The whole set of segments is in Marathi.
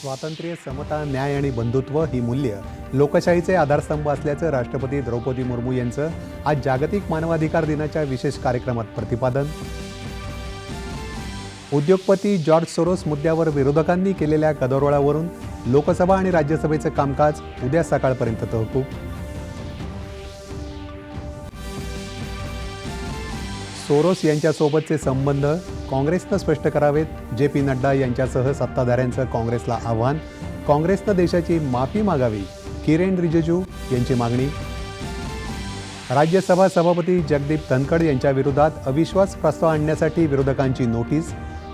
स्वातंत्र्य, समता, न्याय आणि बंधुत्व ही मूल्य लोकशाहीचे आधारस्तंभ असल्याचं राष्ट्रपती द्रौपदी मुर्मू यांचं आज जागतिक मानवाधिकार दिनाच्या विशेष कार्यक्रमात प्रतिपादन. उद्योगपती जॉर्ज सोरोस मुद्द्यावर विरोधकांनी केलेल्या गदारोळावरून लोकसभा आणि राज्यसभेचं कामकाज उद्या सकाळपर्यंत तहकूब. सोरोस यांच्यासोबतचे संबंध काँग्रेसनं स्पष्ट करावेत. जे.पी. नड्डा यांच्यासह सत्ताधाऱ्यांचं काँग्रेसला आव्हान. काँग्रेसनं देशाची माफी मागावी, किरेन रिजिजू यांची मागणी. राज्यसभा सभापती जगदीप धनखड यांच्या विरोधात अविश्वास प्रस्ताव आणण्यासाठी विरोधकांची नोटीस.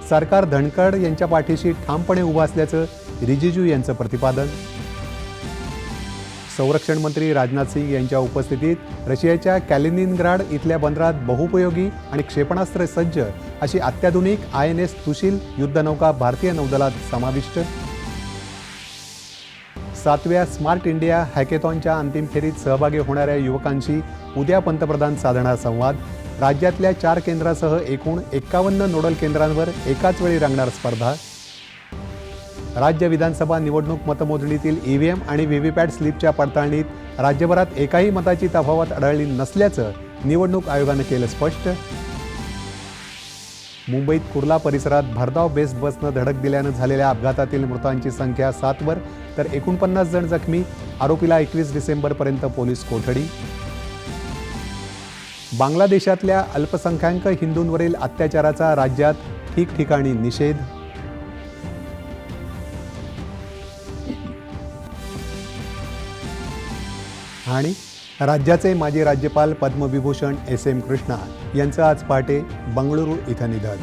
सरकार धनखड यांच्या पाठीशी ठामपणे उभं असल्याचं रिजिजू यांचं प्रतिपादन. संरक्षण मंत्री राजनाथ सिंग यांच्या उपस्थितीत रशियाच्या कॅलिनिनग्राड इथल्या बंदरात बहुपयोगी आणि क्षेपणास्त्र सज्ज अशी अत्याधुनिक INS तुशील युद्धनौका भारतीय नौदलात समाविष्ट. 7व्या स्मार्ट इंडिया हॅकेथॉनच्या अंतिम फेरीत सहभागी होणाऱ्या युवकांशी उद्या पंतप्रधान साधणार संवाद. राज्यातल्या 4 केंद्रासह एकूण 51 नोडल केंद्रांवर एकाच वेळी रंगणार स्पर्धा. राज्य विधानसभा निवडणूक मतमोजणीतील EVM आणि व्हीव्हीपॅट स्लिपच्या पडताळणीत राज्यभरात एकाही मताची तफावत आढळली नसल्याचं निवडणूक आयोगानं केलं स्पष्ट. मुंबईत कुर्ला परिसरात भरधाव बेस्ट बसनं धडक दिल्यानं झालेल्या अपघातातील मृतांची संख्या 7 वर तर 49 जण जखमी. आरोपीला 21 डिसेंबरपर्यंत पोलीस कोठडी. बांगलादेशातल्या अल्पसंख्याक हिंदूंवरील अत्याचाराचा राज्यात ठिकठिकाणी निषेध. आणि राज्याचे माजी राज्यपाल पद्मविभूषण SM कृष्णा यांचं आज पहाटे बंगळुरू इथं निधन.